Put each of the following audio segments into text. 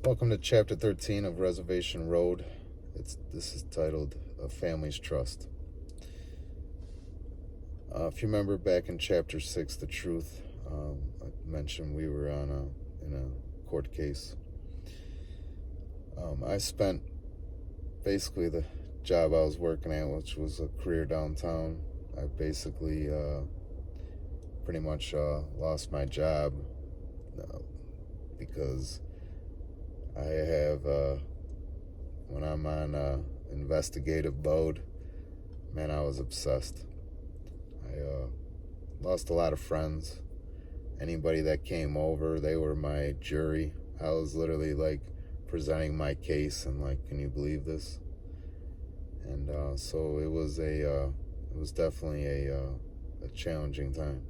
Welcome to Chapter 13 of Reservation Road. This is titled A Family's Trust. If you remember back in Chapter 6, The Truth, I mentioned we were in a court case. I spent basically the job I was working at, which was a career downtown. I basically pretty much lost my job because I have, when I'm on investigative mode, man, I was obsessed. I lost a lot of friends. Anybody that came over, they were my jury. I was literally like presenting my case and like, can you believe this? And so it was definitely a challenging time.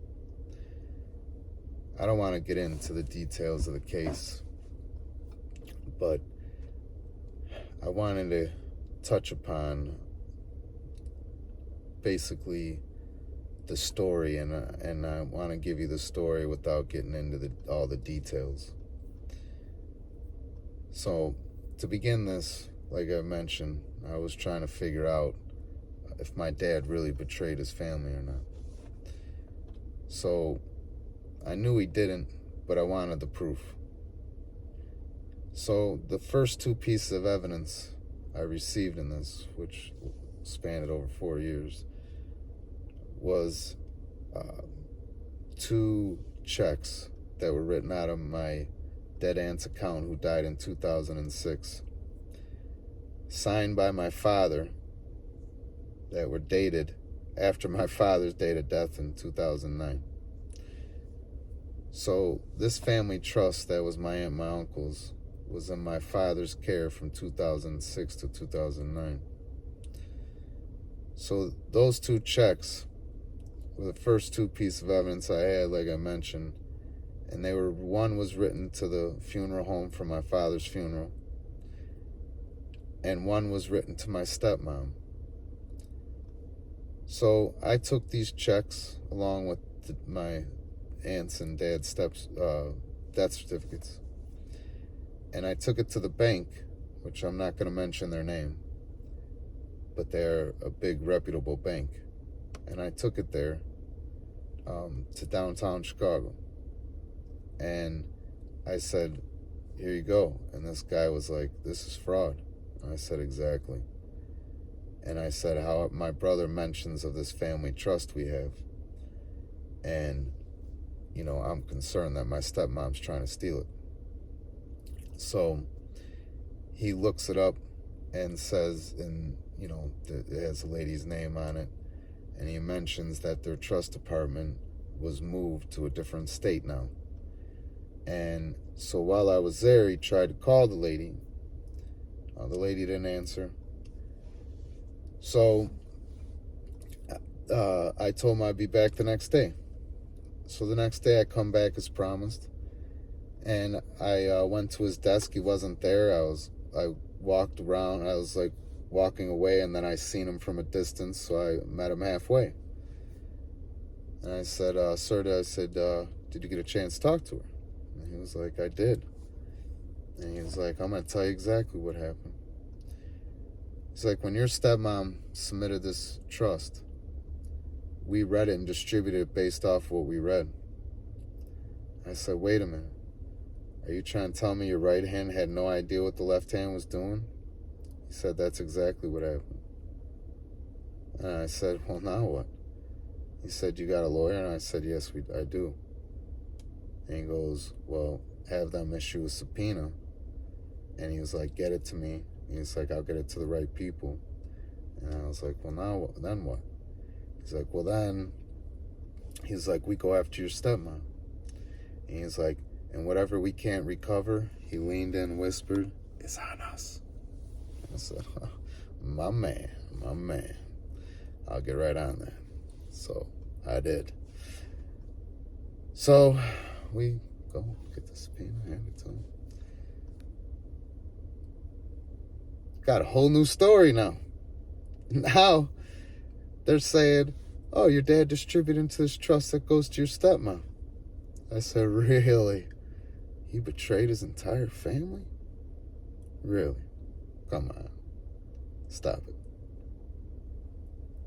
I don't want to get into the details of the case, but I wanted to touch upon basically the story, and I want to give you the story without getting into all the details. So, to begin this, like I mentioned, I was trying to figure out if my dad really betrayed his family or not. So, I knew he didn't, but I wanted the proof. So the first two pieces of evidence I received in this, which spanned over 4 years, was two checks that were written out of my dead aunt's account, who died in 2006, signed by my father, that were dated after my father's date of death in 2009. So this family trust that was my aunt and my uncle's was in my father's care from 2006 to 2009. So those two checks were the first two pieces of evidence I had, like I mentioned, and one was written to the funeral home for my father's funeral, and one was written to my stepmom. So I took these checks along with my aunts and dad's death certificates, and I took it to the bank, which I'm not going to mention their name, but they're a big reputable bank. And I took it there to downtown Chicago. And I said, here you go. And this guy was like, this is fraud. And I said, exactly. And I said how my brother mentions of this family trust we have. And, you know, I'm concerned that my stepmom's trying to steal it. So he looks it up and says, and you know, it has a lady's name on it, and he mentions that their trust department was moved to a different state now. And so while I was there, he tried to call the lady. The lady didn't answer. So I told him I'd be back the next day. So the next day I come back as promised. And I went to his desk. He wasn't there. I walked around. I was like walking away, and then I seen him from a distance, so I met him halfway. And I said, sir, did you get a chance to talk to her? And he was like, I did. And he was like, I'm going to tell you exactly what happened. He's like, when your stepmom submitted this trust, we read it and distributed it based off what we read. I said, wait a minute. Are you trying to tell me your right hand had no idea what the left hand was doing? He said, that's exactly what happened. And I said, well, now what? He said, you got a lawyer? And I said, yes, I do. And he goes, well, have them issue a subpoena. And he was like, get it to me. And he's like, I'll get it to the right people. And I was like, well, now then what? He's like, well, then, he's like, we go after your stepmom. And he's like, and whatever we can't recover, he leaned in and whispered, it's on us. I said, oh, my man. I'll get right on that. So I did. So we go get the subpoena, hand it to him. Got a whole new story now. Now they're saying, oh, your dad distributed into this trust that goes to your stepmom. I said, really? He betrayed his entire family? Really? Come on. Stop it.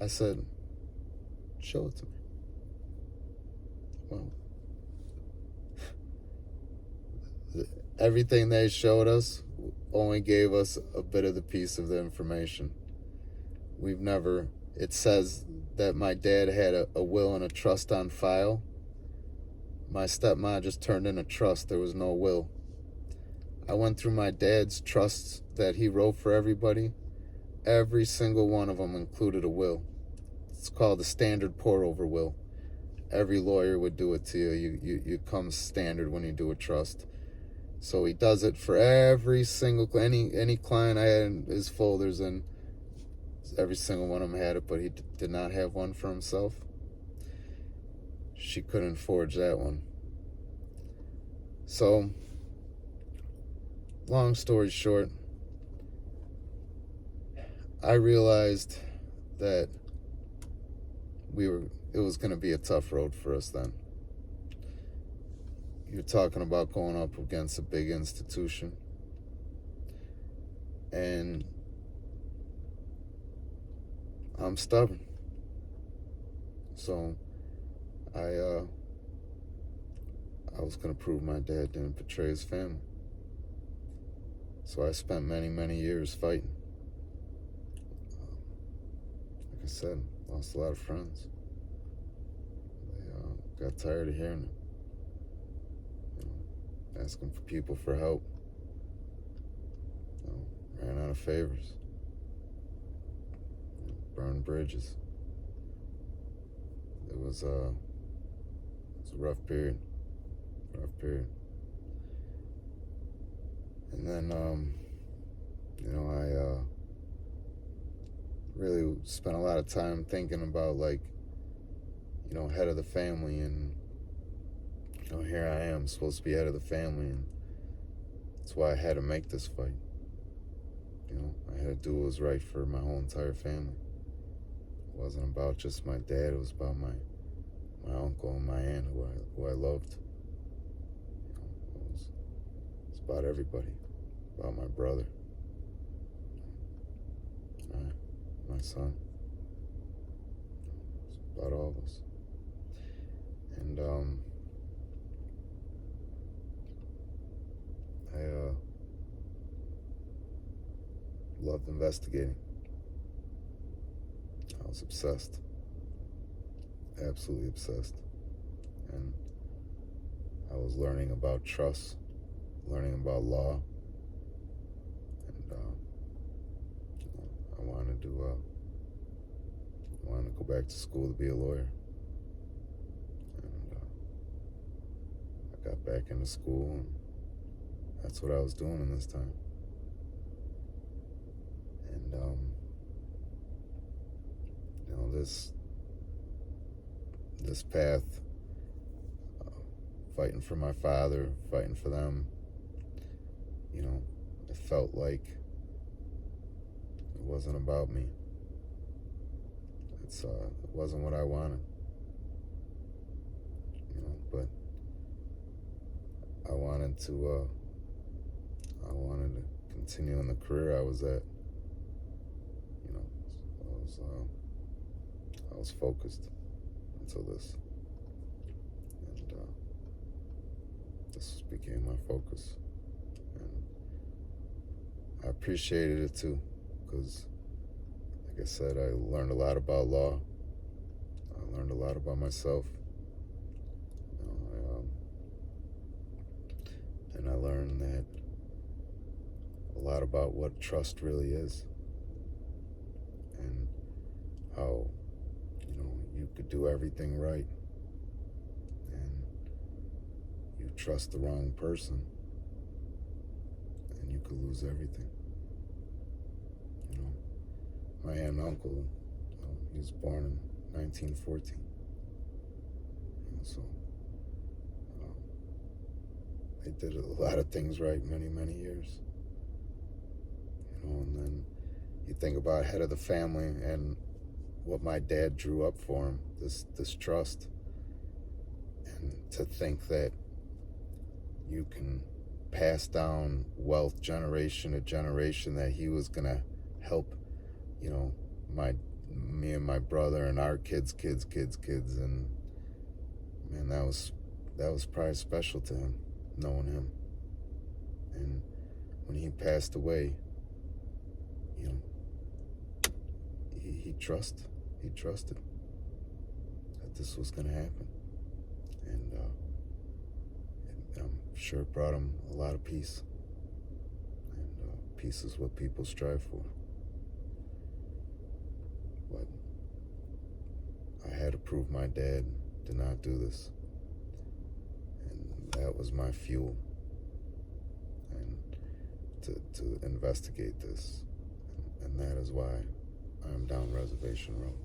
I said, show it to me. Well, everything they showed us only gave us a bit of the piece of the information. We've never, it says that my dad had a will and a trust on file. My stepmom just turned in a trust. There was no will. I went through my dad's trusts that he wrote for everybody. Every single one of them included a will. It's called the standard pour-over will. Every lawyer would do it to you. You come standard when you do a trust. So he does it for every single any client I had in his folders, and every single one of them had it, but he did not have one for himself. She couldn't forge that one. So, long story short, I realized that it was going to be a tough road for us then. You're talking about going up against a big institution. And I'm stubborn. So I was going to prove my dad didn't betray his family. So I spent many, many years fighting. Like I said, lost a lot of friends. They got tired of hearing it. Asking for people for help. Ran out of favors. Burned bridges. It was a rough period. And then, I really spent a lot of time thinking about, head of the family, and here I am, supposed to be head of the family, and that's why I had to make this fight. I had to do what was right for my whole entire family. It wasn't about just my dad, it was about my uncle and my aunt who I loved. It's about everybody, about my brother, my son. It's about all of us. And I loved investigating. I was obsessed. Absolutely obsessed. And I was learning about trust, learning about law. And I wanted to go back to school to be a lawyer. And I got back into school, and that's what I was doing in this time. And this path, fighting for my father, fighting for them, it felt like it wasn't about me. It wasn't what I wanted, but I wanted to continue in the career I was at. I was focused until this, and this became my focus, and I appreciated it too, because, like I said, I learned a lot about law. I learned a lot about myself. And I learned that a lot about what trust really is, and how you could do everything right, and you trust the wrong person, and you could lose everything. My aunt and uncle, he was born in 1914, so they did a lot of things right many, many years. And then you think about head of the family and what my dad drew up for him, this trust, and to think that you can pass down wealth generation to generation, that he was going to help, you know, me and my brother and our kids, and man, that was probably special to him, knowing him. And when he passed away, you know, he trusted that this was going to happen, and I'm sure it brought him a lot of peace, and peace is what people strive for. But I had to prove my dad did not do this, and that was my fuel, and to investigate this, and that is why I'm down Reservation Road.